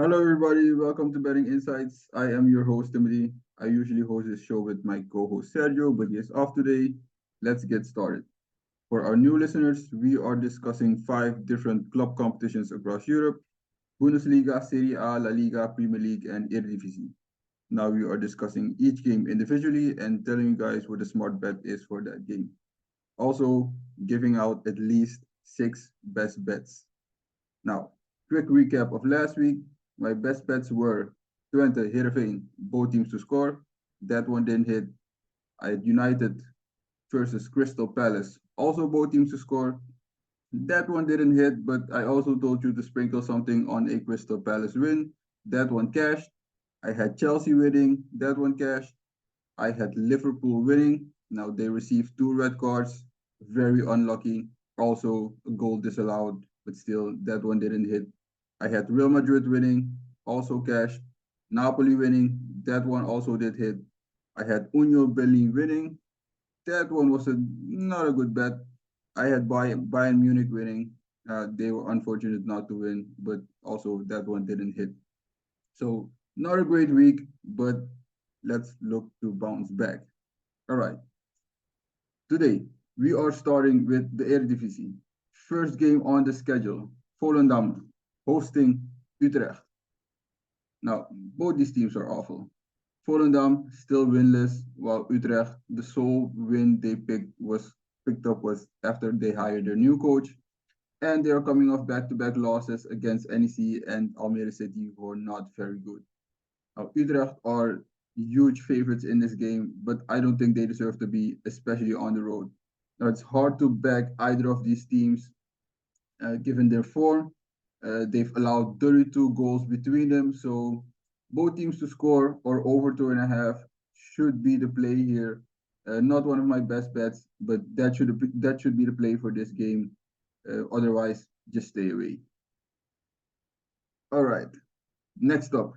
Hello, everybody. Welcome to Betting Insights. I am your host, Timothy. I usually host this show with my co host, Sergio, but he is off today. Let's get started. For our new listeners, we are discussing five different club competitions across Europe: Bundesliga, Serie A, La Liga, Premier League, and Eredivisie. Now we are discussing each game individually and telling you guys what the smart bet is for that game. Also, giving out at least six best bets. Now, quick recap of last week. My best bets were Twente, Heerenveen, both teams to score. That one didn't hit. I had United versus Crystal Palace, also both teams to score. That one didn't hit, but I also told you to sprinkle something on a Crystal Palace win. That one cashed. I had Chelsea winning. That one cashed. I had Liverpool winning. Now they received two red cards. Very unlucky. Also, a goal disallowed, but still, that one didn't hit. I had Real Madrid winning, also cashed. Napoli winning, that one also did hit. I had Union Berlin winning. That one was not a good bet. I had Bayern Munich winning. They were unfortunate not to win, but also that one didn't hit. So, not a great week, but let's look to bounce back. All right. Today, we are starting with the Eredivisie. First game on the schedule, Volendam hosting Utrecht. Now, both these teams are awful. Volendam still winless, while Utrecht, the sole win they picked up was after they hired their new coach, and they are coming off back-to-back losses against NEC and Almere City, who are not very good. Now, Utrecht are huge favorites in this game, but I don't think they deserve to be, especially on the road. Now, it's hard to back either of these teams given their form. They've allowed 32 goals between them, so both teams to score or over 2.5 should be the play here. Not one of my best bets, but that should be the play for this game. Otherwise, just stay away. All right. Next up,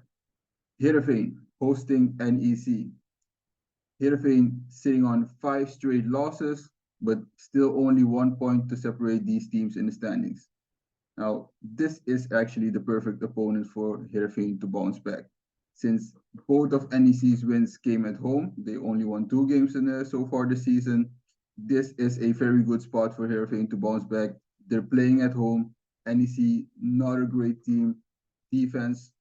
Heerenveen hosting NEC. Heerenveen sitting on five straight losses, but still only 1 point to separate these teams in the standings. Now, this is actually the perfect opponent for Heerenveen to bounce back. Since both of NEC's wins came at home, they only won two games so far this season. This is a very good spot for Heerenveen to bounce back. They're playing at home. NEC, not a great team. Defense,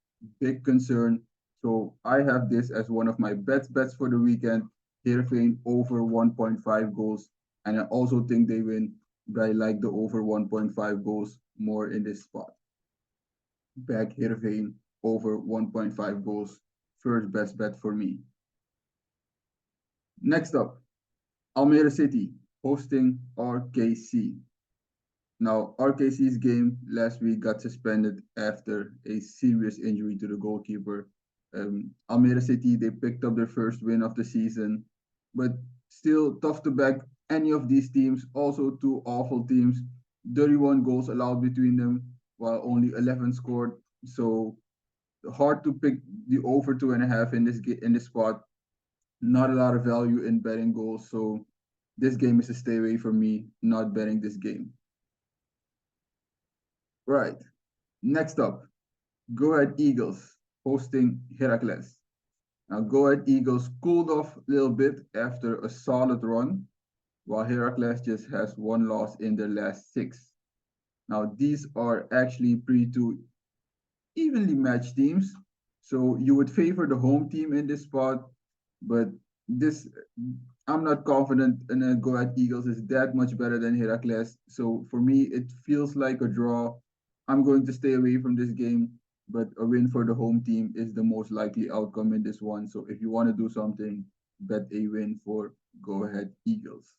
big concern. So I have this as one of my bets for the weekend. Heerenveen over 1.5 goals. And I also think they win, but I like the over 1.5 goals more in this spot. Back Heerenveen over 1.5 goals. First best bet for me. Next up, Almere City hosting RKC. Now, RKC's game last week got suspended after a serious injury to the goalkeeper. Almere City, they picked up their first win of the season, but still tough to back any of these teams. Also, two awful teams. 31 goals allowed between them, while only 11 scored. So hard to pick the over 2.5 in this spot. Not a lot of value in betting goals, so this game is a stay away for me. Not betting this game. Right. Next up, Go Ahead Eagles hosting Heracles. Now, Go Ahead Eagles cooled off a little bit after a solid run, while Heracles just has one loss in their last six. Now, these are actually pretty two evenly matched teams. So you would favor the home team in this spot, but this I'm not confident in a Go Ahead Eagles is that much better than Heracles. So for me, it feels like a draw. I'm going to stay away from this game, but a win for the home team is the most likely outcome in this one. So if you want to do something, bet a win for Go Ahead Eagles.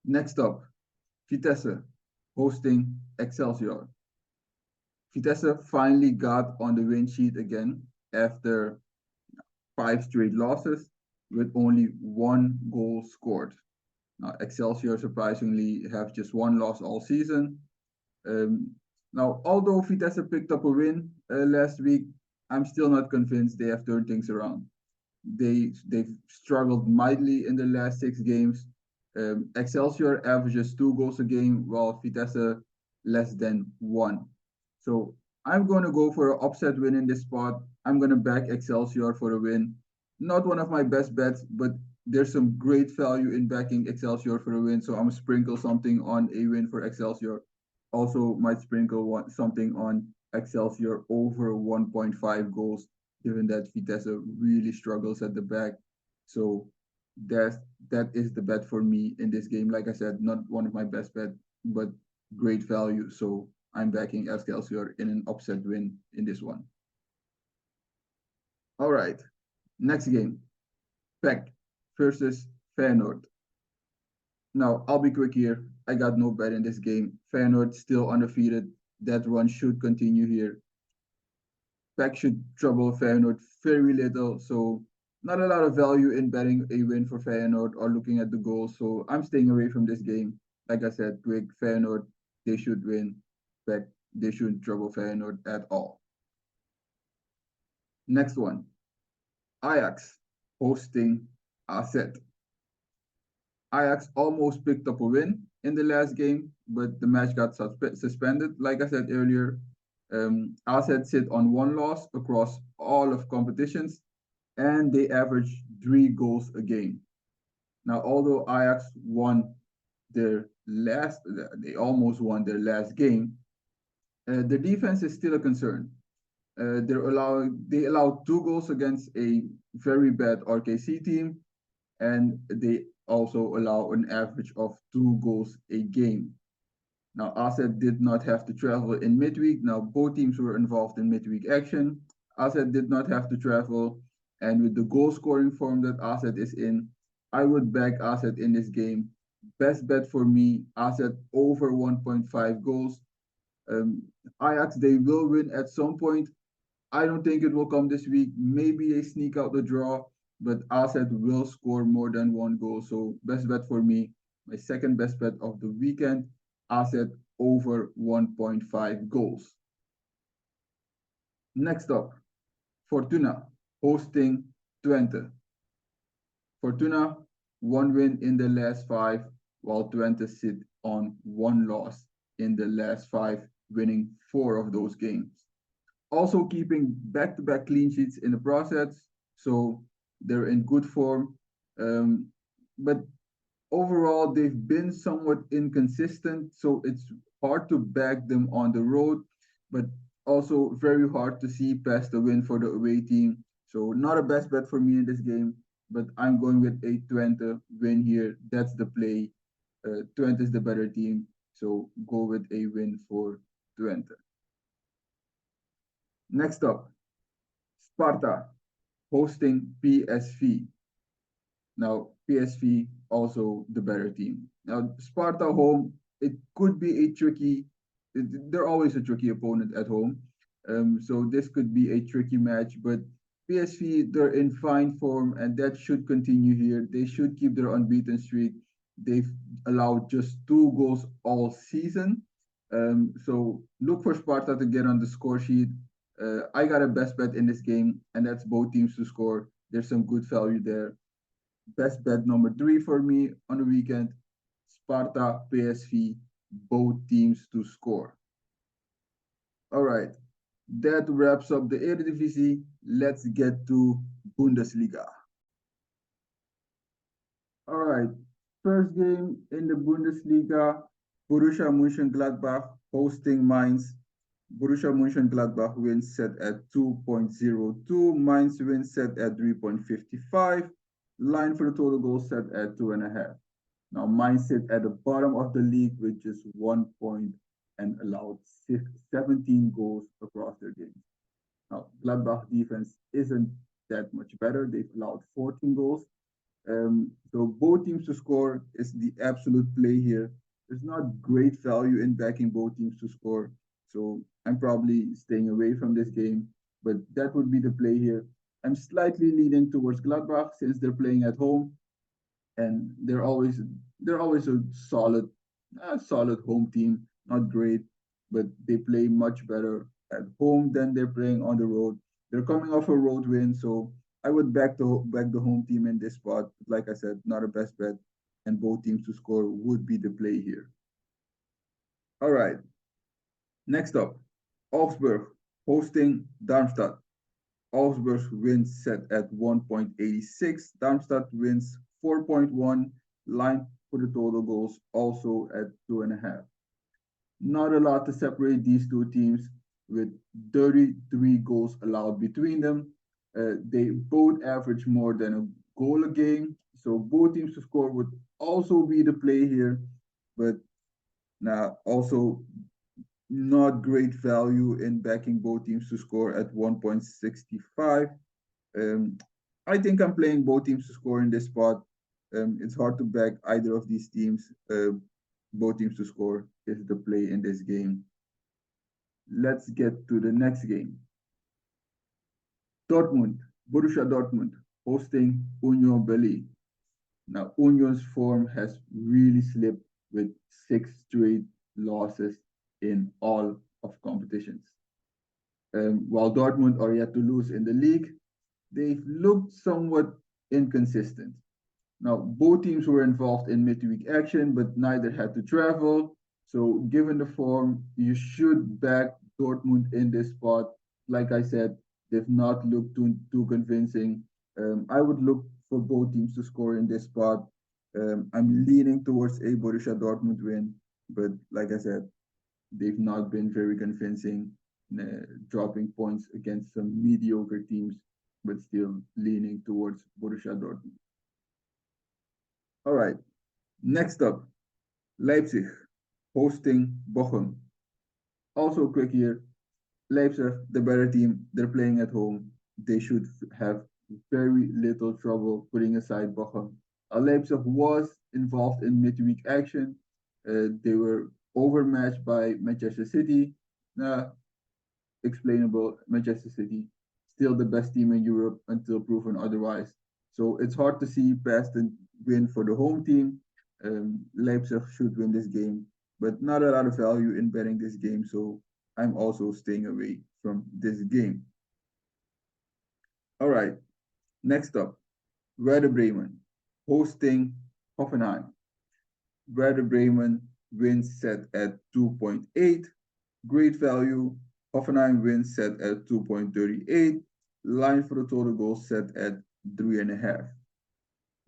Next up, Vitesse hosting Excelsior. Vitesse finally got on the win sheet again after five straight losses with only one goal scored. Now, Excelsior surprisingly have just one loss all season. Now, although Vitesse picked up a win last week, I'm still not convinced they have turned things around. They've struggled mightily in the last six games. Excelsior averages two goals a game, while Vitesse less than one. So I'm going to go for an upset win in this spot. I'm going to back Excelsior for a win. Not one of my best bets, but there's some great value in backing Excelsior for a win. So I'm going to sprinkle something on a win for Excelsior. Also, might sprinkle something on Excelsior over 1.5 goals, given that Vitesse really struggles at the back. So that's that is the bet for me in this game. Like I said, not one of my best bet, but great value. So I'm backing Excelsior in an upset win in this one. All right, next game, PEC versus Feyenoord. Now, I'll be quick here. I got no bet in this game. Feyenoord still undefeated. That run should continue here. PEC should trouble Feyenoord very little, so not a lot of value in betting a win for Feyenoord or looking at the goals. So I'm staying away from this game. Like I said, quick Feyenoord, they should win. PEC, they shouldn't trouble Feyenoord at all. Next one, Ajax hosting AZ. Ajax almost picked up a win in the last game, but the match got suspended. Like I said earlier, AZ sit on one loss across all of competitions, and they average 3 goals a game. Now, although Ajax won their last, they almost won their last game, the defense is still a concern. They allowed 2 goals against a very bad RKC team, and they also allow an average of 2 goals a game. Now, AZ did not have to travel in midweek. Now, both teams were involved in midweek action. AZ did not have to travel, and with the goal scoring form that AZ is in, I would back AZ in this game. Best bet for me, AZ over 1.5 goals. Ajax, they will win at some point. I don't think it will come this week. Maybe they sneak out the draw, but AZ will score more than 1 goal. So best bet for me, my second best bet of the weekend, AZ over 1.5 goals. Next up, Fortuna hosting Twente. Fortuna, 1 win in the last 5, while Twente sit on 1 loss in the last 5, winning 4 of those games. Also keeping back-to-back clean sheets in the process, so they're in good form. But overall, they've been somewhat inconsistent, so it's hard to back them on the road, but also very hard to see past the win for the away team. So not a best bet for me in this game, but I'm going with a Twente win here. That's the play. Twente is the better team, so go with a win for Twente. Next up, Sparta hosting PSV. Now, PSV also the better team. Now, Sparta home, it could be a tricky, they're always a tricky opponent at home. So this could be a tricky match, but PSV, they're in fine form, and that should continue here. They should keep their unbeaten streak. They've allowed just 2 goals all season. So look for Sparta to get on the score sheet. I got a best bet in this game, and that's both teams to score. There's some good value there. Best bet number 3 for me on the weekend, Sparta, PSV, both teams to score. All right, that wraps up the Eredivisie. Let's get to Bundesliga. All right, first game in the Bundesliga, Borussia Mönchengladbach hosting Mainz. Borussia Mönchengladbach wins set at 2.02. Mainz wins set at 3.55. Line for the total goal set at 2.5. Now Mainz sit at the bottom of the league with just 1 point and allowed 17 goals across their games. Now Gladbach defense isn't that much better. They've allowed 14 goals. So both teams to score is the absolute play here. There's not great value in backing both teams to score. So I'm probably staying away from this game, but that would be the play here. I'm slightly leaning towards Gladbach since they're playing at home, and they're always a solid home team. Not great, but they play much better at home than they're playing on the road. They're coming off a road win, so I would back the home team in this spot. Like I said, not a best bet, and both teams to score would be the play here. All right, next up, Augsburg hosting Darmstadt. Augsburg wins set at 1.86. Darmstadt wins 4.1. Line for the total goals also at 2.5. Not a lot to separate these two teams with 33 goals allowed between them. They both average more than a goal a game. So both teams to score would also be the play here. But now also not great value in backing both teams to score at 1.65. Um, I think I'm playing both teams to score in this spot. It's hard to back either of these teams. Both teams to score is the play in this game. Let's get to the next game. Dortmund, Borussia Dortmund, hosting Union Berlin. Now, Union's form has really slipped with 6 straight losses in all of competitions. While Dortmund are yet to lose in the league, they've looked somewhat inconsistent. Now, both teams were involved in midweek action, but neither had to travel. So, given the form, you should back Dortmund in this spot. Like I said, they've not looked too convincing. I would look for both teams to score in this spot. I'm leaning towards a Borussia Dortmund win, but like I said, they've not been very convincing, dropping points against some mediocre teams, but still leaning towards Borussia Dortmund. All right, next up, Leipzig hosting Bochum. Also, quick here, Leipzig, the better team, they're playing at home. They should have very little trouble putting aside Bochum. Leipzig was involved in midweek action. They were overmatched by Manchester City. Uh, Explainable. Manchester City, still the best team in Europe until proven otherwise. So it's hard to see past the win for the home team. Leipzig should win this game, but not a lot of value in betting this game. So I'm also staying away from this game. All right, next up, Werder Bremen hosting Hoffenheim. Werder Bremen wins set at 2.8. Great value. Hoffenheim wins set at 2.38. Line for the total goal set at 3.5.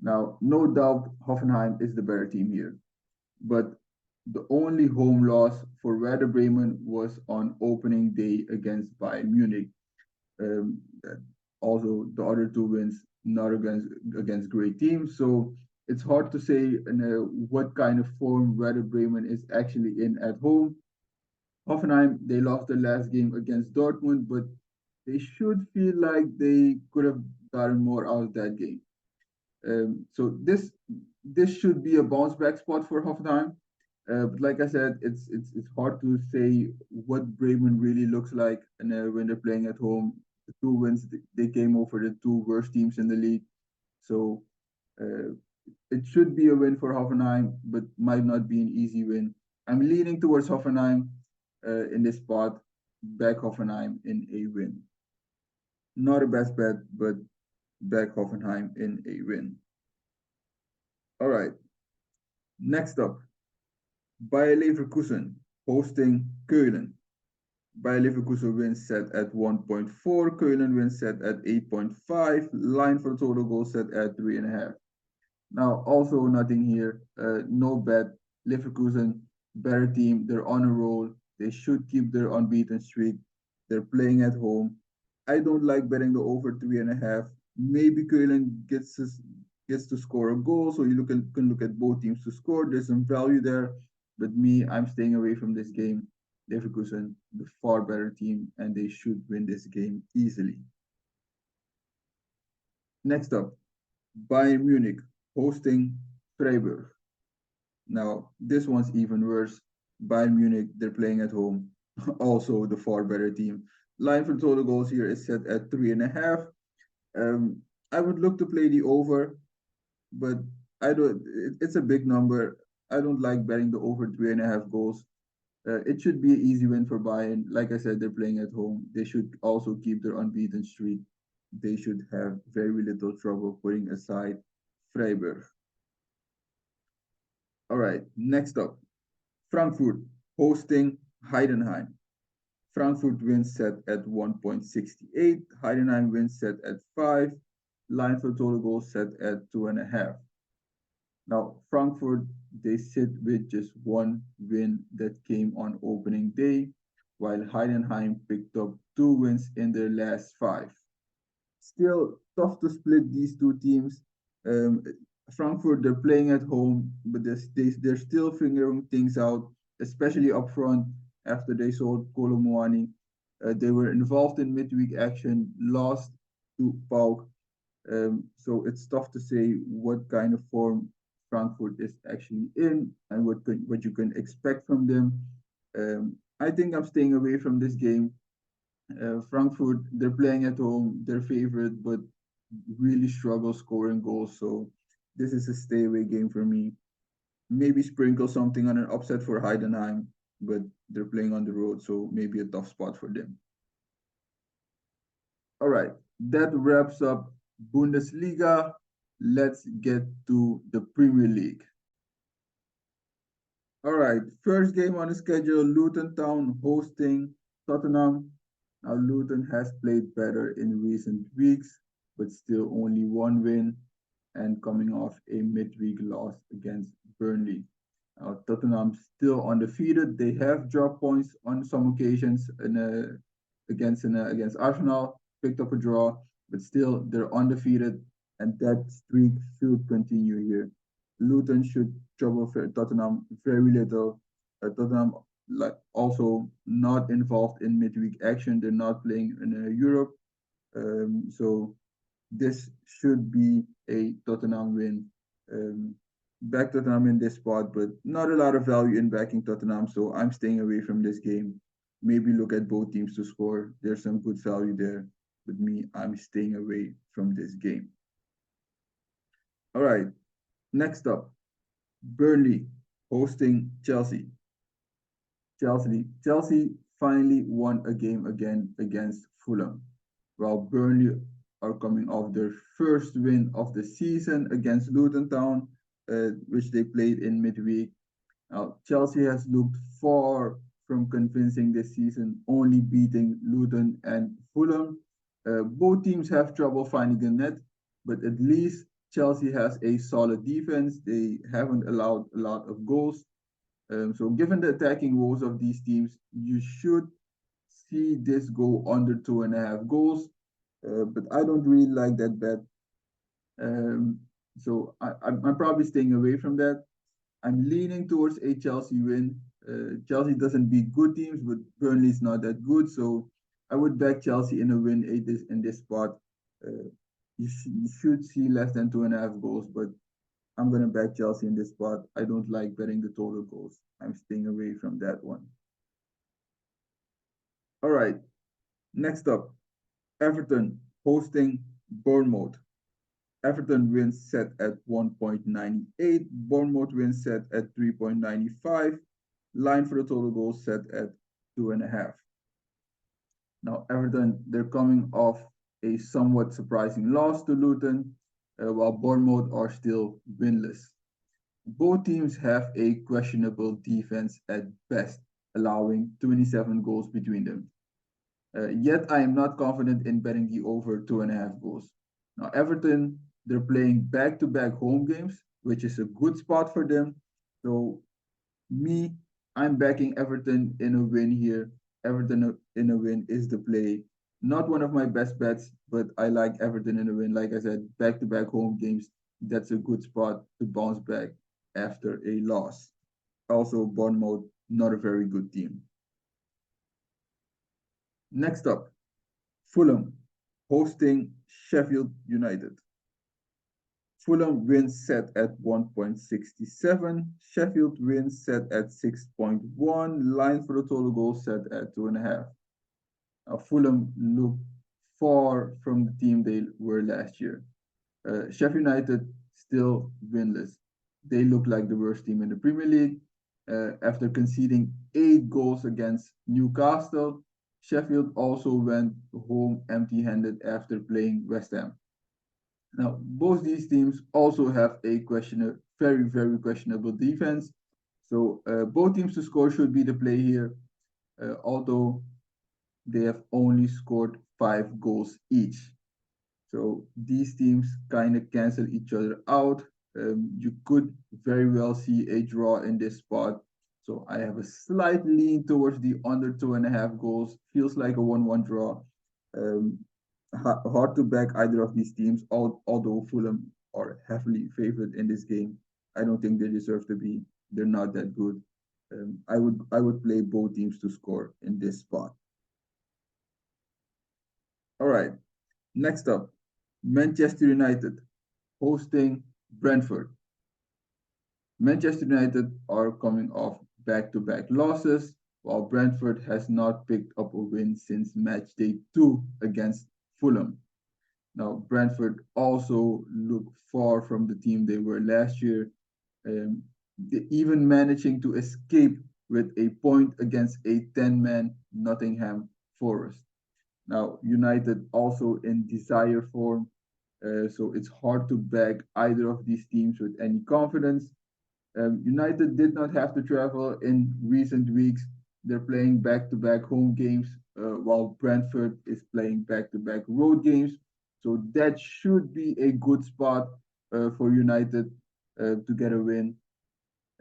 Now, no doubt Hoffenheim is the better team here, but the only home loss for Werder Bremen was on opening day against Bayern Munich. Um, Also, the other two wins not against great teams, so it's hard to say what kind of form Werder Bremen is actually in at home. Hoffenheim, they lost the last game against Dortmund, but they should feel like they could have gotten more out of that game. So this should be a bounce back spot for Hoffenheim. But like I said, it's hard to say what Bremen really looks like, and when they're playing at home, the two wins they came over the two worst teams in the league. So uh, it should be a win for Hoffenheim, but might not be an easy win. I'm leaning towards Hoffenheim in this spot. Back Hoffenheim in a win. Not a best bet, but back Hoffenheim in a win. All right. Next up, Bayer Leverkusen hosting Keulen. Bayer Leverkusen wins set at 1.4. Keulen wins set at 8.5. Line for total goal set at 3.5. Now, also nothing here. No bet. Leverkusen, better team. They're on a roll. They should keep their unbeaten streak. They're playing at home. I don't like betting the over 3.5. Maybe Keulen gets to score a goal, so you can look at both teams to score. There's some value there. But me, I'm staying away from this game. Leverkusen, the far better team, and they should win this game easily. Next up, Bayern Munich hosting Freiburg. Now, this one's even worse. Bayern Munich, they're playing at home. Also, the far better team. Line for total goals here is set at 3.5. Um, I would look to play the over, but I don't. It's a big number. I don't like betting the over 3.5 goals. It should be an easy win for Bayern. Like I said, they're playing at home. They should also keep their unbeaten streak. They should have very little trouble putting aside Freiburg. All right, next up, Frankfurt hosting Heidenheim. Frankfurt wins set at 1.68. Heidenheim wins set at 5. Line for total goals set at 2.5. Now, Frankfurt, they sit with just one win that came on opening day, while Heidenheim picked up 2 wins in their last 5. Still tough to split these two teams. Um, Frankfurt, they're playing at home, but they're still figuring things out, especially up front after they sold Kolo Muani. They were involved in midweek action, lost to Pauk. So it's tough to say what kind of form Frankfurt is actually in and what you can expect from them. I think I'm staying away from this game. Frankfurt, they're playing at home, they're favorite, but really struggle scoring goals. So this is a stay away game for me. Maybe sprinkle something on an upset for Heidenheim, but they're playing on the road, so maybe a tough spot for them. All right, that wraps up Bundesliga. Let's get to the Premier League. All right, first game on the schedule, Luton Town hosting Tottenham. Now, Luton has played better in recent weeks, but still only 1 win and coming off a midweek loss against Burnley. Tottenham still undefeated. They have dropped points on some occasions against Arsenal, picked up a draw, but still they're undefeated, and that streak should continue here. Luton should trouble Tottenham very little. Tottenham like also not involved in midweek action. They're not playing in Europe, so this should be a Tottenham win. Back Tottenham in this spot, but not a lot of value in backing Tottenham, so I'm staying away from this game. Maybe look at both teams to score. There's some good value there. With me, I'm staying away from this game. All right, next up, Burnley hosting Chelsea. Chelsea finally won a game again against Fulham, while Burnley are coming off their first win of the season against Luton Town, which they played in midweek. Now, Chelsea has looked far from convincing this season, only beating Luton and Fulham. Both teams have trouble finding the net, but at least Chelsea has a solid defense. They haven't allowed a lot of goals. So given the attacking woes of these teams, you should see this go under 2.5 goals. But I don't really like that bet. So I'm probably staying away from that. I'm leaning towards a Chelsea win. Chelsea doesn't beat good teams, but Burnley is not that good. So I would back Chelsea in a win in this spot. You should see less than 2.5 goals, but I'm going to back Chelsea in this spot. I don't like betting the total goals. I'm staying away from that one. All right. Next up, Everton hosting Bournemouth. Everton wins set at 1.98. Bournemouth wins set at 3.95. Line for the total goals set at 2.5. Now, Everton, they're coming off a somewhat surprising loss to Luton, while Bournemouth are still winless. Both teams have a questionable defense at best, allowing 27 goals between them. Yet I am not confident in betting the over 2.5 goals. Now, Everton, they're playing back-to-back home games, which is a good spot for them. So, I'm backing Everton in a win here. Everton in a win is the play. Not one of my best bets, but I like Everton in a win. Like I said, back-to-back home games, that's a good spot to bounce back after a loss. Also, Bournemouth, not a very good team. Next up, Fulham hosting Sheffield United. Fulham wins set at 1.67. Sheffield wins set at 6.1. Line for the total goal set at 2.5. Fulham look far from the team they were last year. Sheffield United still winless. They look like the worst team in the Premier League. After conceding 8 goals against Newcastle, Sheffield also went home empty-handed after playing West Ham. Now, both these teams also have a very, very questionable defense. So both teams to score should be the play here. Although they have only scored 5 goals each. So these teams kind of cancel each other out. You could very well see a draw in this spot. So I have a slight lean towards the under 2.5 goals. Feels like a 1-1 draw. Um, Hard to back either of these teams, although Fulham are heavily favored in this game. I don't think they deserve to be. They're not that good. I would play both teams to score in this spot. All right. Next up, Manchester United hosting Brentford. Manchester United are coming off back-to-back losses, while Brentford has not picked up a win since match day 2 against Fulham. Now, Brentford also look far from the team they were last year, um, even managing to escape with a point against a 10-man Nottingham Forest. Now, United also in desire form, so it's hard to back either of these teams with any confidence. United did not have to travel in recent weeks. They're playing back-to-back home games, while Brentford is playing back-to-back road games. So that should be a good spot for United to get a win.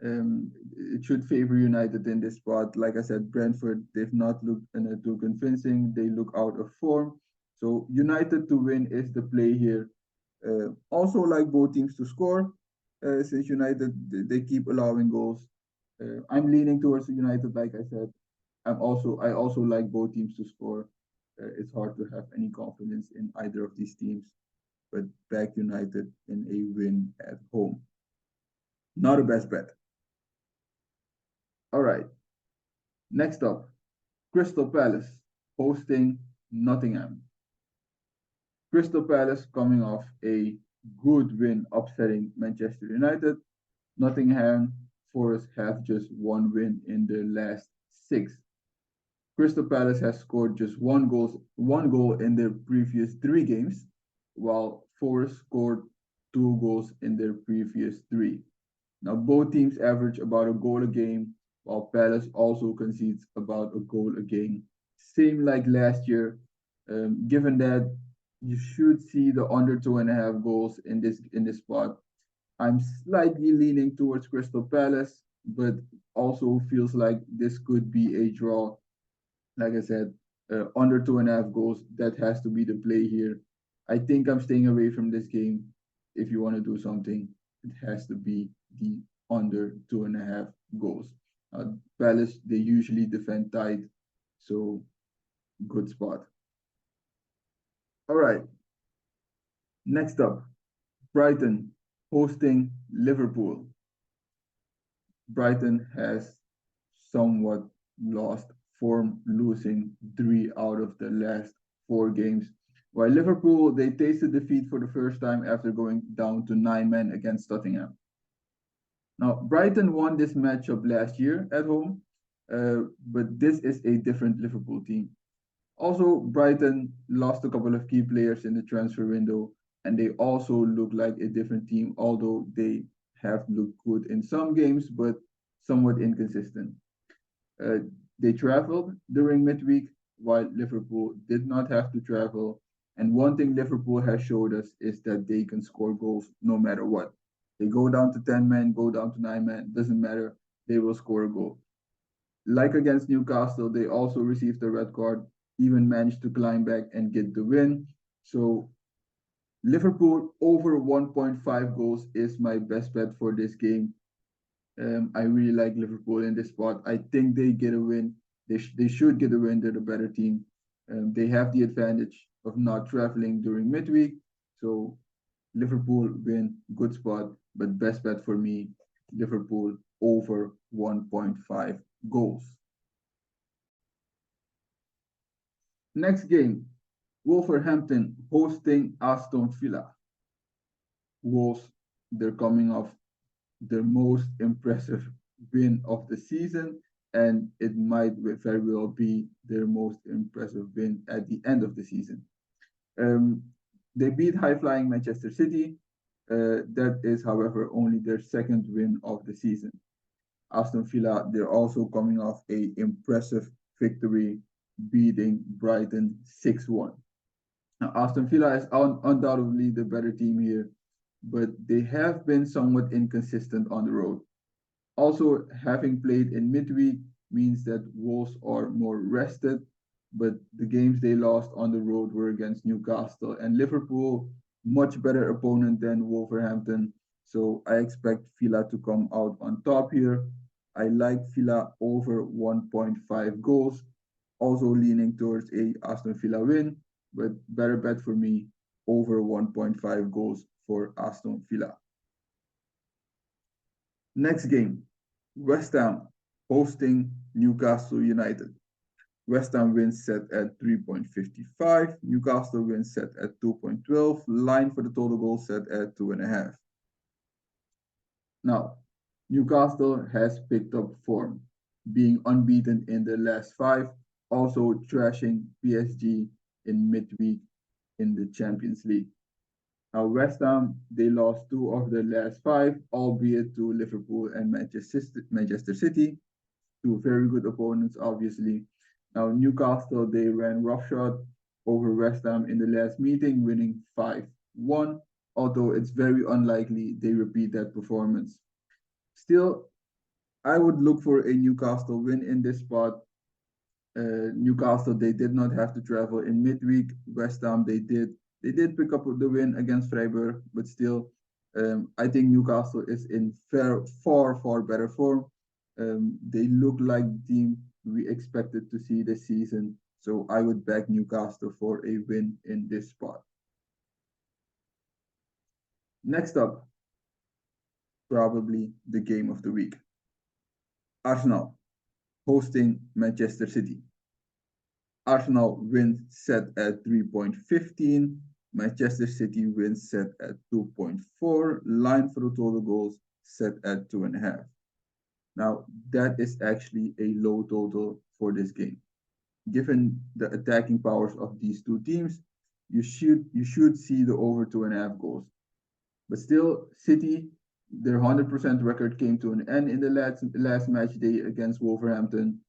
It should favor United in this spot. Like I said, Brentford, they've not looked too convincing. They look out of form. So United to win is the play here. Also like both teams to score, since United they keep allowing goals. I'm leaning towards United, like I said. I also like both teams to score. It's hard to have any confidence in either of these teams, but back United in a win at home. Not a best bet. All right. Next up, Crystal Palace hosting Nottingham. Crystal Palace coming off a good win upsetting Manchester United. Nottingham Forest have just one win in their last 6. Crystal Palace has scored just one goal in their previous 3 games, while Forest scored 2 goals in their previous 3. Now both teams average about a goal a game, while Palace also concedes about a goal a game. Same like last year. Given that you should see the under 2.5 goals in this spot, I'm slightly leaning towards Crystal Palace, but also feels like this could be a draw. Like I said, under 2.5 goals, that has to be the play here. I think I'm staying away from this game. If you want to do something, it has to be the under 2.5 goals. Palace, they usually defend tight, so good spot. All right, next up, Brighton hosting Liverpool. Brighton has somewhat lost form, losing 3 out of the last 4 games. While Liverpool, they tasted defeat for the first time after going down to 9 men against Tottenham. Now, Brighton won this matchup last year at home, but this is a different Liverpool team. Also, Brighton lost a couple of key players in the transfer window, and they also look like a different team, although they have looked good in some games, but somewhat inconsistent. Uh, they traveled during midweek, while Liverpool did not have to travel. And one thing Liverpool has showed us is that they can score goals no matter what. They go down to 10 men, go down to 9 men, doesn't matter, they will score a goal. Like against Newcastle, they also received a red card, even managed to climb back and get the win. So Liverpool over 1.5 goals is my best bet for this game. I really like Liverpool in this spot. I think they get a win. They should get a win. They're the better team. They have the advantage of not traveling during midweek. So Liverpool win, good spot, but best bet for me, Liverpool over 1.5 goals. Next game, Wolverhampton hosting Aston Villa. Wolves, they're coming off the most impressive win of the season, and it might very well be their most impressive win at the end of the season. Um, they beat high-flying Manchester City. That is, however, only their second win of the season. Aston Villa, they're also coming off a impressive victory beating Brighton 6-1. Now, Aston Villa is undoubtedly the better team here, but they have been somewhat inconsistent on the road. Also, having played in midweek means that Wolves are more rested, but the games they lost on the road were against Newcastle and Liverpool, much better opponent than Wolverhampton. So I expect Villa to come out on top here. I like Villa over 1.5 goals, also leaning towards a Aston Villa win, but better bet for me over 1.5 goals for Aston Villa. Next game, West Ham hosting Newcastle United. West Ham wins set at 3.55. Newcastle wins set at 2.12. Line for the total goal set at 2.5. Now, Newcastle has picked up form, being unbeaten in the last five, also trashing PSG in midweek in the Champions League. Now, West Ham, they lost two of their last five, albeit to Liverpool and Manchester City, two very good opponents, obviously. Now, Newcastle, they ran roughshod over West Ham in the last meeting, winning 5-1, although it's very unlikely they repeat that performance. Still, I would look for a Newcastle win in this spot. Newcastle, they did not have to travel in midweek. West Ham, they did pick up the win against Freiburg, but still, I think Newcastle is in far better form. They look like the team we expected to see this season, so I would back Newcastle for a win in this spot. Next up, probably the game of the week. Arsenal hosting Manchester City. Arsenal wins set at 3.15. Manchester City wins set at 2.4. Line for the total goals set at 2.5. Now, that is actually a low total for this game. Given the attacking powers of these two teams, you should see the over 2.5 goals. But still, City, their 100% record came to an end in the last match day against Wolverhampton,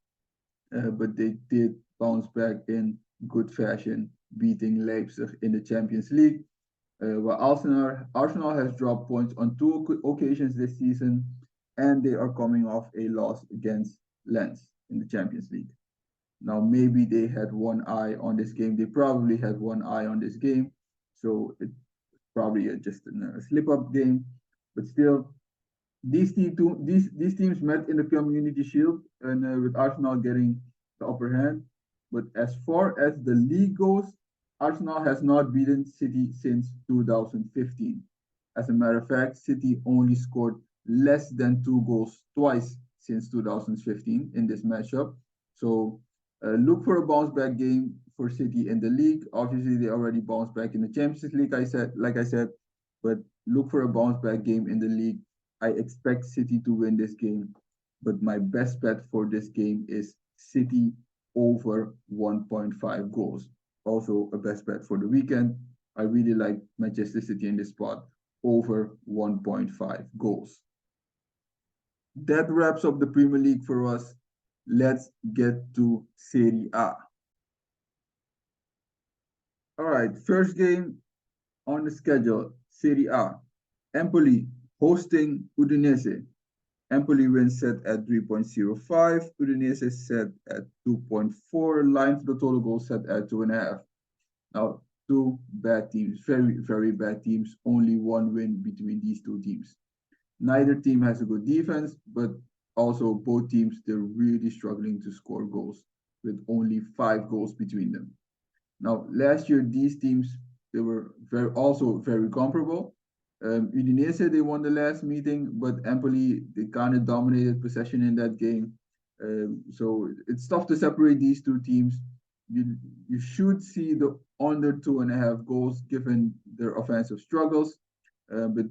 but they did bounce back in good fashion, beating Leipzig in the Champions League. While Arsenal has dropped points on two occasions this season, and they are coming off a loss against Lens in the Champions League. Now, maybe they had one eye on this game. They probably had one eye on this game, so it's probably just a slip-up game. But still, these teams met in the Community Shield, and with Arsenal getting the upper hand. But as far as the league goes, Arsenal has not beaten City since 2015. As a matter of fact, City only scored less than 2 goals twice since 2015 in this matchup. So look for a bounce back game for City in the league. Obviously, they already bounced back in the Champions League, like I said, but look for a bounce back game in the league. I expect City to win this game, but my best bet for this game is City over 1.5 goals. Also a best bet for the weekend. I really like Manchester City in this spot over 1.5 goals. That wraps up the Premier League for us. Let's get to Serie A. All right, first game on the schedule, Serie A. Empoli hosting Udinese. Empoli wins set at 3.05. Udinese set at 2.4. Line for the total goal set at 2.5. Now, two bad teams, very bad teams. Only one win between these two teams. Neither team has a good defense, but also both teams, they're really struggling to score goals with only 5 goals between them. Now, last year, these teams, they were also very comparable. Udinese, they won the last meeting, but Empoli, they kind of dominated possession in that game. So it's tough to separate these two teams. You should see the under 2.5 goals given their offensive struggles, but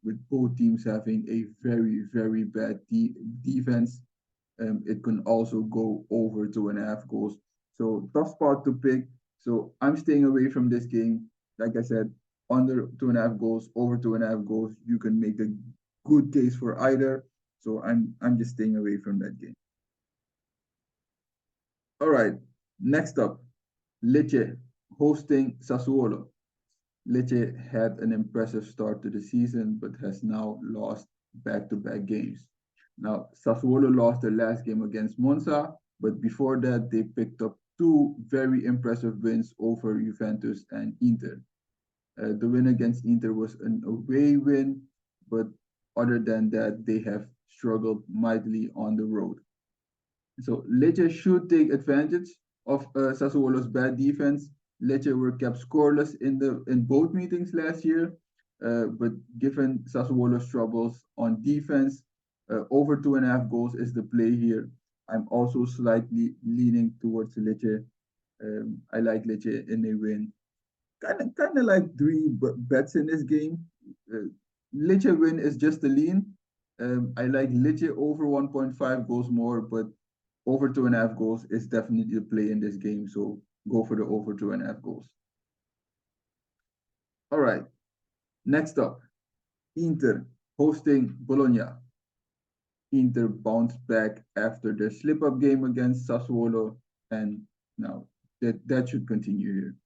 with both teams having a very bad defense, it can also go over 2.5 goals. So tough spot to pick. So I'm staying away from this game. Like I said, under 2.5 goals, over 2.5 goals, you can make a good case for either. So I'm just staying away from that game. All right, Next up, Lecce hosting Sassuolo. Lecce had an impressive start to the season, but has now lost back-to-back games. Now, Sassuolo lost their last game against Monza, but before that, they picked up two very impressive wins over Juventus and Inter. The win against Inter was an away win, but other than that, they have struggled mightily on the road. So Lecce should take advantage of Sassuolo's bad defense. Lecce were kept scoreless in both meetings last year, but given Sassuolo's troubles on defense, over 2.5 goals is the play here. I'm also slightly leaning towards Lecce. I like Lecce in a win. Kind of like three bets in this game. Uh, Lecce win is just a lean. I like Lecce over 1.5 goals more, but over 2.5 goals is definitely the play in this game. So go for the over 2.5 goals. All right. Next up, Inter hosting Bologna. Inter bounced back after their slip-up game against Sassuolo, and now that should continue here.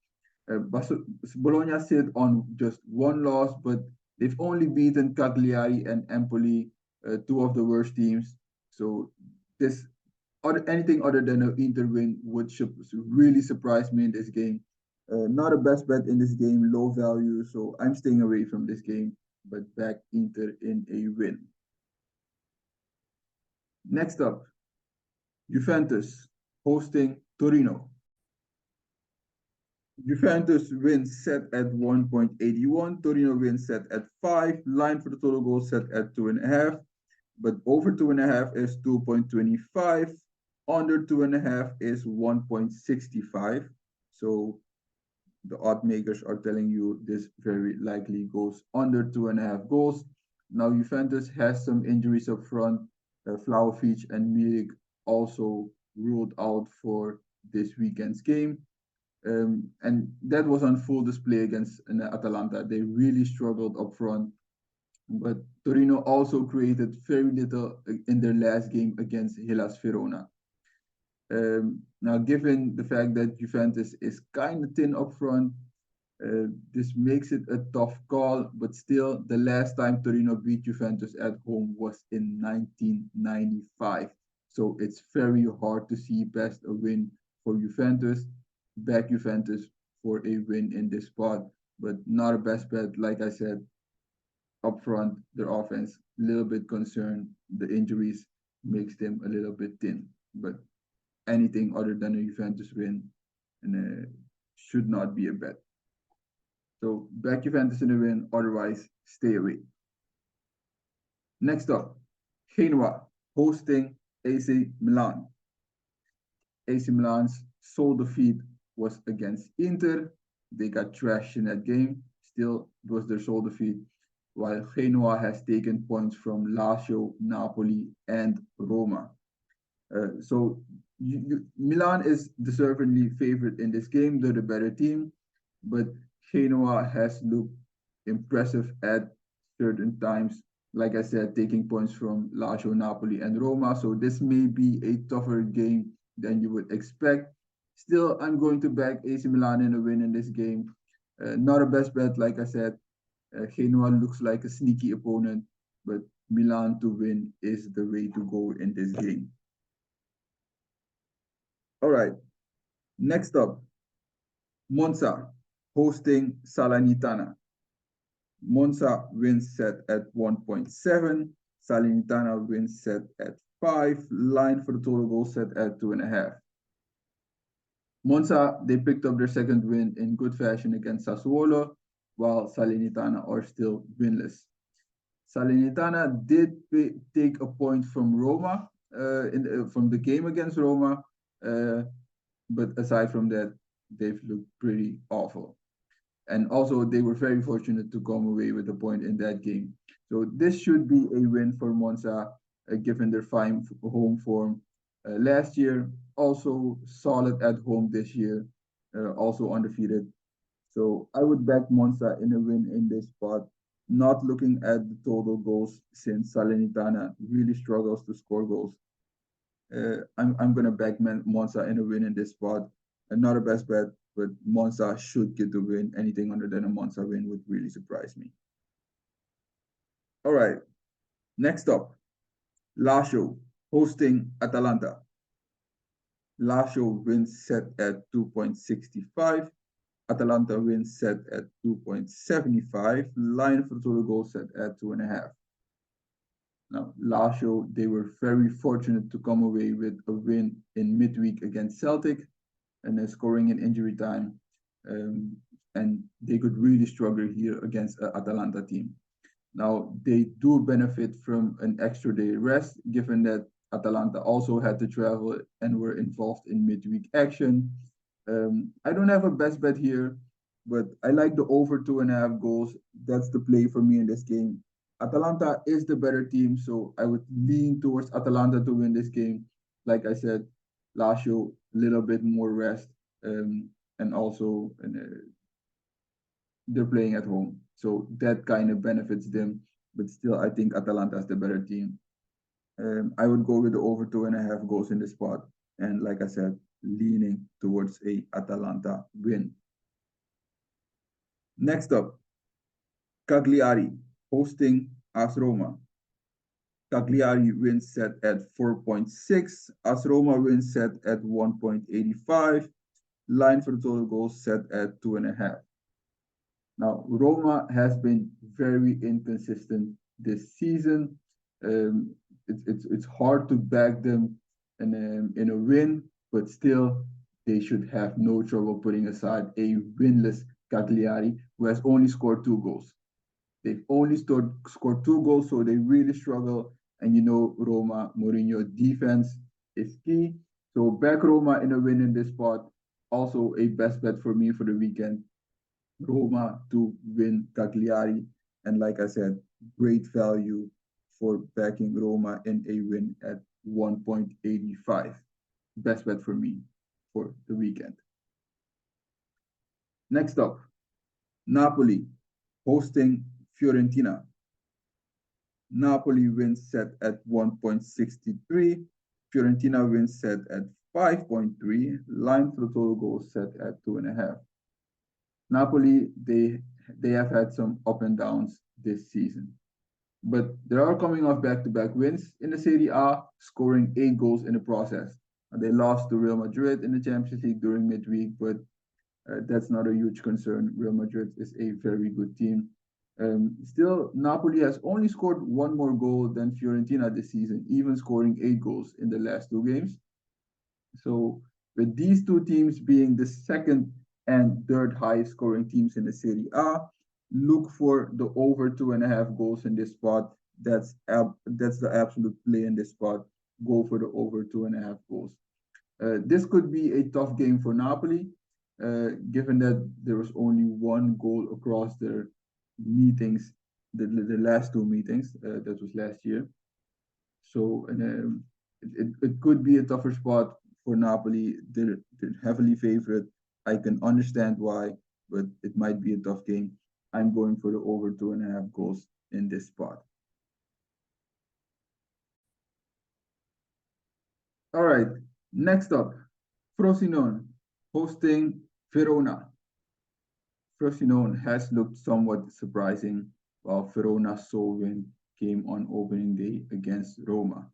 Bologna sit on just one loss, but they've only beaten Cagliari and Empoli, two of the worst teams. So this anything other than an Inter win would really surprise me in this game. Not a best bet in this game, low value, so I'm staying away from this game, but back Inter in a win. Next up, Juventus hosting Torino. Juventus wins set at 1.81. Torino wins set at 5. Line for the total goal set at 2.5. But over 2.5 is 2.25. Under 2.5 is 1.65. So the odd makers are telling you this very likely goes under 2.5 goals. Now Juventus has some injuries up front. Vlahovic and Milik also ruled out for this weekend's game. And that was on full display against Atalanta. They really struggled up front. But Torino also created very little in their last game against Hellas Verona. Now, given the fact that Juventus is kind of thin up front, this makes it a tough call. But still, the last time Torino beat Juventus at home was in 1995. So it's very hard to see best a win for Juventus. Back Juventus for a win in this spot, but not a best bet. Like I said, up front, their offense, a little bit concerned. The injuries makes them a little bit thin. But anything other than a Juventus win and should not be a bet. So back Juventus in a win, otherwise stay away. Next up, Genoa hosting AC Milan. AC Milan's sole defeat was against Inter. They got trashed in that game. Still, it was their sole defeat. While Genoa has taken points from Lazio, Napoli, and Roma. So Milan is deservedly favored in this game. They're the better team, but Genoa has looked impressive at certain times. Like I said, taking points from Lazio, Napoli, and Roma. So this may be a tougher game than you would expect. Still, I'm going to back AC Milan in a win in this game. Not a best bet, like I said. Genoa looks like a sneaky opponent, but Milan to win is the way to go in this game. All right, next up, Monza hosting Salernitana. Monza wins set at 1.7. Salernitana wins set at 5. Line for the total goal set at 2.5. Monza, they picked up their second win in good fashion against Sassuolo, while Salernitana are still winless. Salernitana did take a point from Roma, from the game against Roma, but aside from that, they've looked pretty awful. And also, they were very fortunate to come away with a point in that game. So this should be a win for Monza, given their fine home form last year. Also solid at home this year, also undefeated. So I would back Monza in a win in this spot, not looking at the total goals since Salernitana really struggles to score goals. I'm gonna back Monza in a win in this spot. Not a best bet, but Monza should get the win. Anything other than a Monza win would really surprise me. All right, next up, Lazio hosting Atalanta. Lazio wins set at 2.65. Atalanta wins set at 2.75. Line for total goals set at 2.5. Now, Lazio, they were very fortunate to come away with a win in midweek against Celtic and scoring in injury time. Um, and they could really struggle here against an Atalanta team. Now, they do benefit from an extra day rest, given that Atalanta also had to travel and were involved in midweek action. I don't have a best bet here, but I like the over 2.5 goals. That's the play for me in this game. Atalanta is the better team, so I would lean towards Atalanta to win this game. Like I said, Lazio, a little bit more rest, and also they're playing at home. So that kind of benefits them. But still, I think Atalanta is the better team. I would go with the over 2.5 goals in this spot. And like I said, leaning towards a Atalanta win. Next up, Cagliari hosting AS Roma. Cagliari wins set at 4.6. AS Roma wins set at 1.85. Line for total goals set at 2.5. Now, Roma has been very inconsistent this season. It's hard to back them in a win, but still, they should have no trouble putting aside a winless Cagliari who has only scored 2 goals. They've only scored 2 goals, so they really struggle. And you know, Roma, Mourinho defense is key. So back Roma in a win in this spot. Also a best bet for me for the weekend. Roma to win Cagliari. And like I said, great value for backing Roma in a win at 1.85. Best bet for me for the weekend. Next up, Napoli hosting Fiorentina. Napoli wins set at 1.63. Fiorentina wins set at 5.3. Line for the total goals set at 2.5. Napoli, they have had some up and downs this season, but they are coming off back-to-back wins in the Serie A, scoring 8 goals in the process. They lost to Real Madrid in the Champions League during midweek, but that's not a huge concern. Real Madrid is a very good team. Still, Napoli has only scored 1 more goal than Fiorentina this season, even scoring 8 goals in the last 2 games. So, with these two teams being the second and third highest scoring teams in the Serie A, look for the over 2.5 goals in this spot. That's the absolute play in this spot. Go for the over 2.5 goals. This could be a tough game for Napoli, given that there was only 1 goal across their meetings, the last 2 meetings. That was last year. So it could be a tougher spot for Napoli. They're heavily favored. I can understand why, but it might be a tough game. I'm going for the over 2.5 goals in this spot. All right, next up, Frosinone hosting Verona. Frosinone has looked somewhat surprising, while Verona's sole win came on opening day against Roma.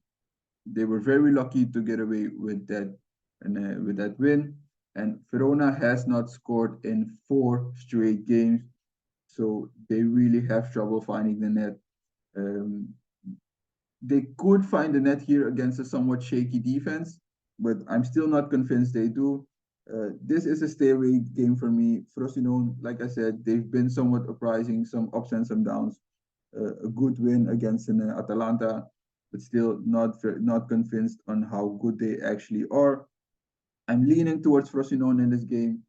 They were very lucky to get away with that and with that win. And Verona has not scored in 4 straight games, so they really have trouble finding the net. Um, they could find the net here against a somewhat shaky defense, but I'm still not convinced they do. This is a stay away game for me. Frosinone, like I said, they've been somewhat surprising, some ups and some downs. A good win against an Atalanta, but still not convinced on how good they actually are. I'm leaning towards Frosinone in this game,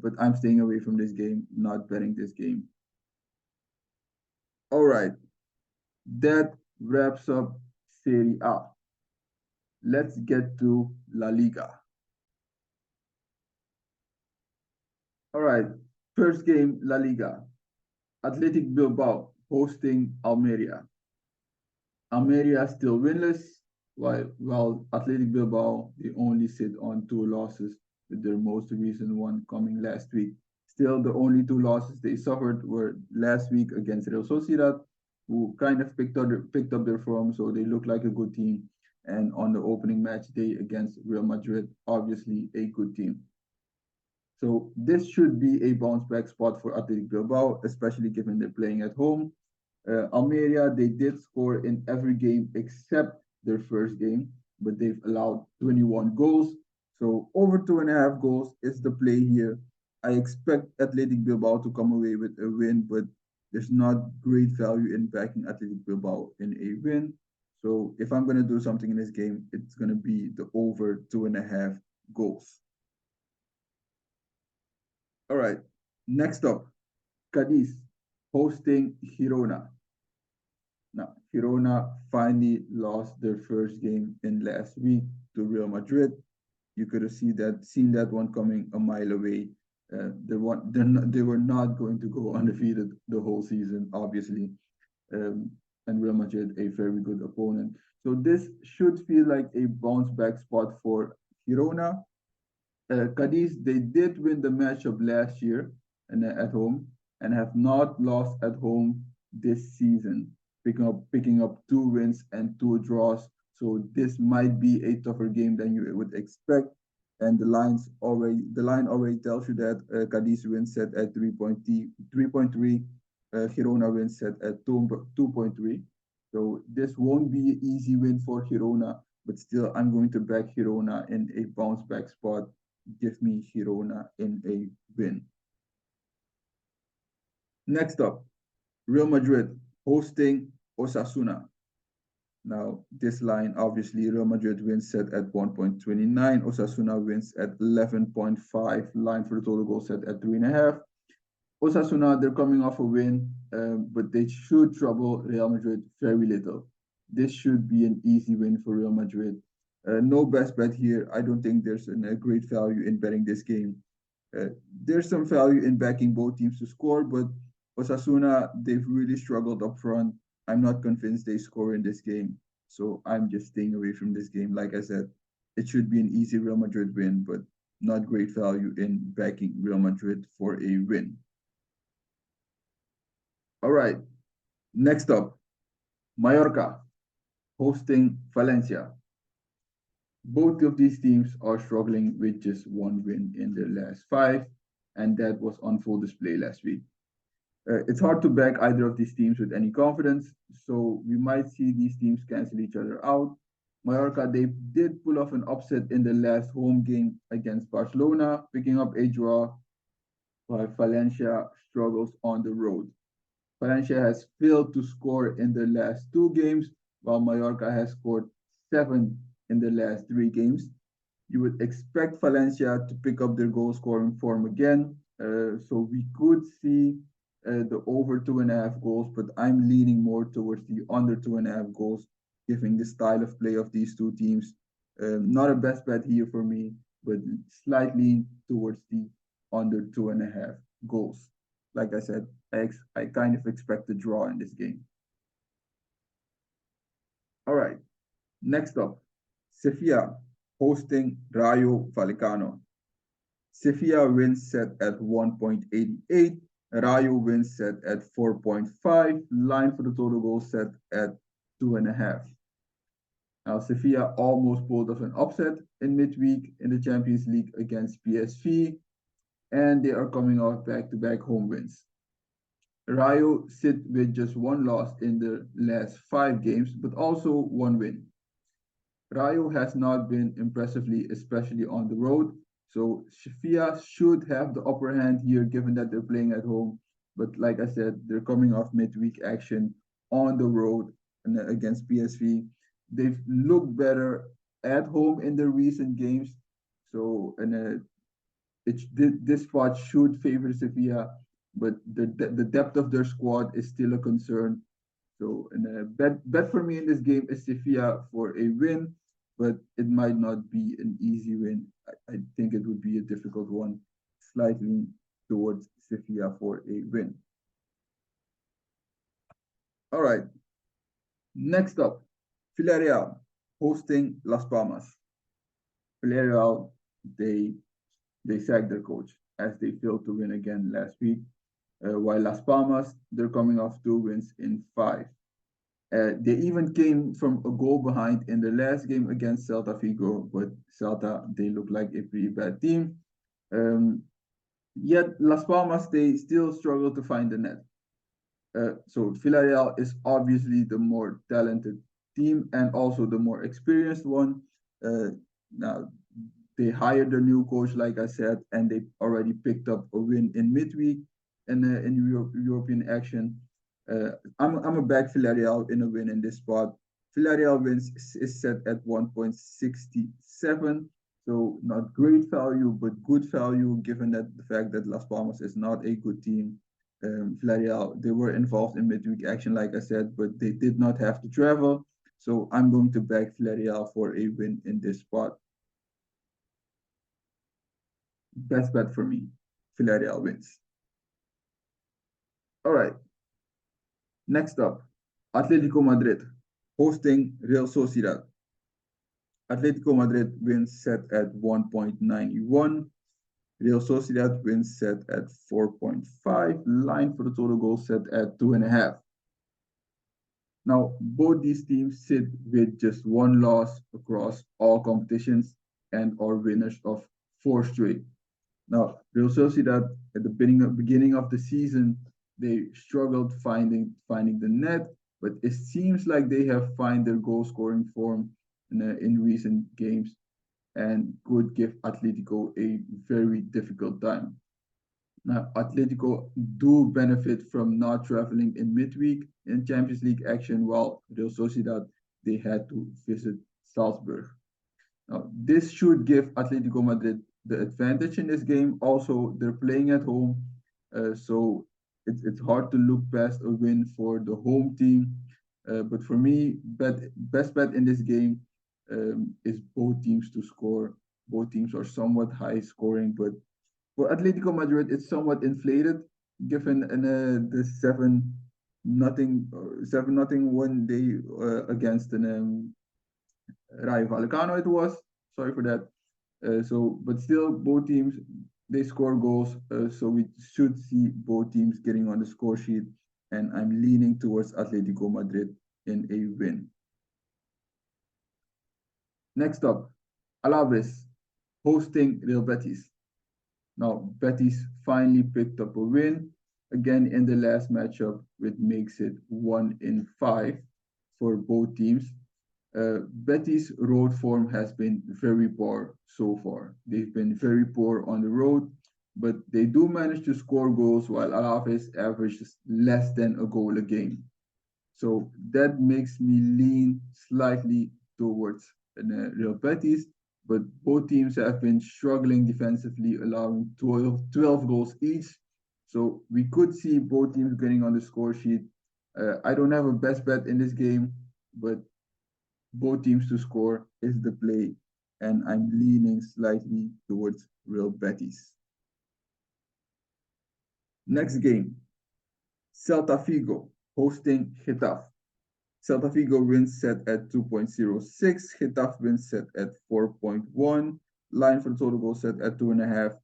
but I'm staying away from this game, not betting this game. All right, that wraps up Serie A. Let's get to La Liga. All right, first game, La Liga. Athletic Bilbao hosting Almeria. Almeria still winless, while Athletic Bilbao, they only sit on 2 losses with their most recent one coming last week. Still, the only two losses they suffered were last week against Real Sociedad, who kind of picked up their form, so they look like a good team. And on the opening match day against Real Madrid, obviously a good team. So this should be a bounce back spot for Athletic Bilbao, especially given they're playing at home. Almeria, they did score in every game except their first game, but they've allowed 21 goals. So over 2.5 goals is the play here. I expect Athletic Bilbao to come away with a win, but there's not great value in backing Athletic Bilbao in a win. So if I'm going to do something in this game, it's going to be the over 2.5 goals. All right. Next up, Cadiz hosting Girona. Now, Girona finally lost their first game in last week to Real Madrid. You could have seen that one coming a mile away. They were not going to go undefeated the whole season, obviously. And Real Madrid, a very good opponent. So this should feel like a bounce back spot for Girona. Cadiz, they did win the matchup last year and at home and have not lost at home this season, picking up 2 wins and 2 draws. So this might be a tougher game than you would expect. And the line already tells you that Cadiz wins set at 3.3, Girona wins set at 2.3. So this won't be an easy win for Girona, but still I'm going to back Girona in a bounce back spot. Give me Girona in a win. Next up, Real Madrid hosting Osasuna. Now, this line, obviously, Real Madrid wins set at 1.29. Osasuna wins at 11.5. Line for the total goal set at 3.5. Osasuna, they're coming off a win, but they should trouble Real Madrid very little. This should be an easy win for Real Madrid. No best bet here. I don't think there's a great value in betting this game. There's some value in backing both teams to score, but Osasuna, they've really struggled up front. I'm not convinced they score in this game. So I'm just staying away from this game. Like I said, it should be an easy Real Madrid win, but not great value in backing Real Madrid for a win. All right. Next up, Mallorca hosting Valencia. Both of these teams are struggling with just one win in their last 5, and that was on full display last week. It's hard to back either of these teams with any confidence, so we might see these teams cancel each other out. Mallorca, they did pull off an upset in the last home game against Barcelona, picking up a draw, while Valencia struggles on the road. Valencia has failed to score in the last 2 games, while Mallorca has scored 7 in the last 3 games. You would expect Valencia to pick up their goal scoring form again. So we could see the over 2.5 goals, but I'm leaning more towards the under 2.5 goals, given the style of play of these two teams. Not a best bet here for me, but slightly towards the under 2.5 goals. Like I said, I kind of expect a draw in this game. All right, next up, Sevilla hosting Rayo Vallecano. Sevilla wins set at 1.88. Rayo wins set at 4.5. Line for the total goal set at 2.5. Now, Sevilla almost pulled off an upset in midweek in the Champions League against PSV, and they are coming off back-to-back home wins. Rayo sit with just one loss in the last 5 games, but also one win. Rayo has not been impressively, especially on the road. So Sevilla should have the upper hand here, given that they're playing at home. But like I said, they're coming off midweek action on the road and against PSV. They've looked better at home in the recent games. So this spot should favor Sevilla, but the depth of their squad is still a concern. So bet for me in this game is Sevilla for a win, but it might not be an easy win. I think it would be a difficult one, slightly towards Sevilla for a win. All right. Next up, Villarreal hosting Las Palmas. Villarreal, they they sacked their coach as they failed to win again last week. While Las Palmas, they're coming off 2 wins in 5. They even came from a goal behind in the last game against Celta Vigo, but Celta, they look like a pretty bad team. Yet Las Palmas, they still struggle to find the net. So Villarreal is obviously the more talented team and also the more experienced one. Now they hired a new coach, like I said, and they already picked up a win in midweek in European action. I'm a back Villarreal in a win in this spot. Villarreal wins is set at 1.67, so not great value, but good value given that the fact that Las Palmas is not a good team. Villarreal, they were involved in midweek action, like I said, but they did not have to travel. So I'm going to back Villarreal for a win in this spot. Best bet for me, Villarreal wins. All right, next up, Atletico Madrid hosting Real Sociedad. Atletico Madrid wins set at 1.91. Real Sociedad wins set at 4.5. Line for the total goal set at 2.5. Now, both these teams sit with just one loss across all competitions and are winners of 4 straight. Now, Real Sociedad at the beginning of the season, they struggled finding the net, but it seems like they have found their goal scoring form in recent games and could give Atletico a very difficult time. Now, Atletico do benefit from not traveling in midweek in Champions League action, while Real Sociedad, they had to visit Salzburg. Now, this should give Atletico Madrid the advantage in this game. Also, they're playing at home, so it's hard to look past a win for the home team. But for me, best bet in this game is both teams to score. Both teams are somewhat high scoring, but for Atletico Madrid, it's somewhat inflated given the 7-0 one day against an Rayo Vallecano. It was sorry for that. But still, both teams they score goals, so we should see both teams getting on the score sheet, and I'm leaning towards Atletico Madrid in a win. Next up, Alaves hosting Real Betis. Now, Betis finally picked up a win again in the last matchup, which makes it 1-5 for both teams. Betis' road form has been very poor so far. They've been very poor on the road, but they do manage to score goals while Alaves averages less than a goal a game. So that makes me lean slightly towards Real Betis, but both teams have been struggling defensively, allowing 12 goals each. So we could see both teams getting on the score sheet. I don't have a best bet in this game, but both teams to score is the play, and I'm leaning slightly towards Real Betis. Next game, Celta Vigo hosting Getafe. Celta Vigo wins set at 2.06. Getafe wins set at 4.1. Line for the total goal set at 2.5.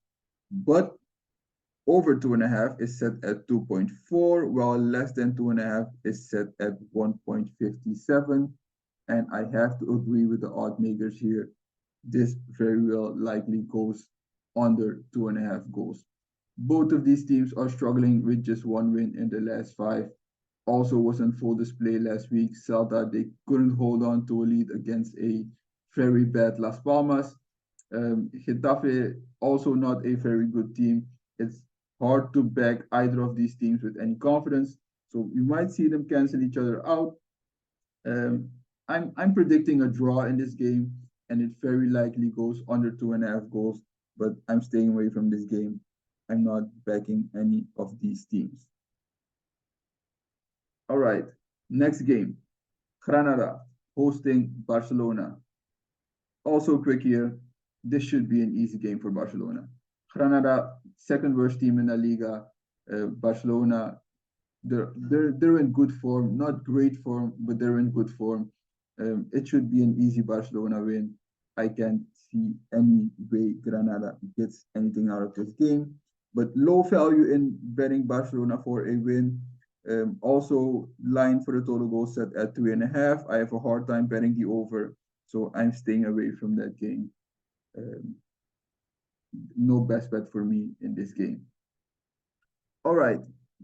But over 2.5 is set at 2.4, while less than 2.5 is set at 1.57. And I have to agree with the odd makers here. This very well likely goes under 2.5 goals. Both of these teams are struggling with just one win in the last 5. Also was on full display last week. Celta, they couldn't hold on to a lead against a very bad Las Palmas. Getafe, also not a very good team. It's hard to back either of these teams with any confidence. So you might see them cancel each other out. I'm predicting a draw in this game, and it very likely goes under 2.5 goals, but I'm staying away from this game. I'm not backing any of these teams. All right, next game, Granada hosting Barcelona. Also quick here, this should be an easy game for Barcelona. Granada, second worst team in the Liga. Barcelona, they're in good form, not great form, but they're in good form. It should be an easy Barcelona win. I can't see any way Granada gets anything out of this game. But low value in betting Barcelona for a win. Also, line for the total goal set at 3.5. I have a hard time betting the over, so I'm staying away from that game. Um, no best bet for me in this game. All right,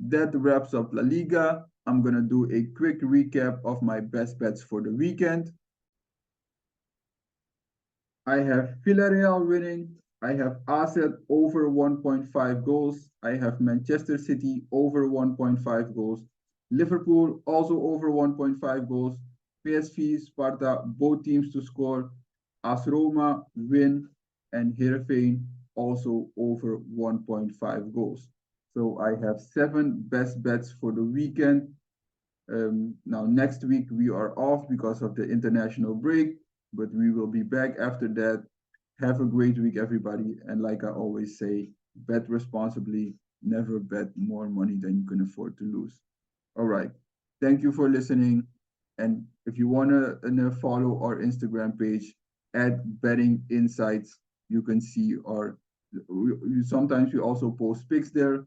that wraps up La Liga. I'm gonna do a quick recap of my best bets for the weekend. I have Villarreal winning. I have Asset over 1.5 goals. I have Manchester City over 1.5 goals. Liverpool also over 1.5 goals. PSV, Sparta, both teams to score. AS Roma win. And Heerenveen also over 1.5 goals. So I have 7 best bets for the weekend. Now, next week we are off because of the international break, but we will be back after that. Have a great week, everybody. And like I always say, bet responsibly. Never bet more money than you can afford to lose. All right. Thank you for listening. And if you want to follow our Instagram page at Betting Insights, you can see our. Sometimes we also post pics there.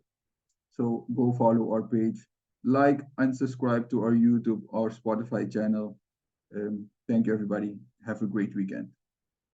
So go follow our page, like and subscribe to our YouTube or Spotify channel. Thank you, everybody. Have a great weekend.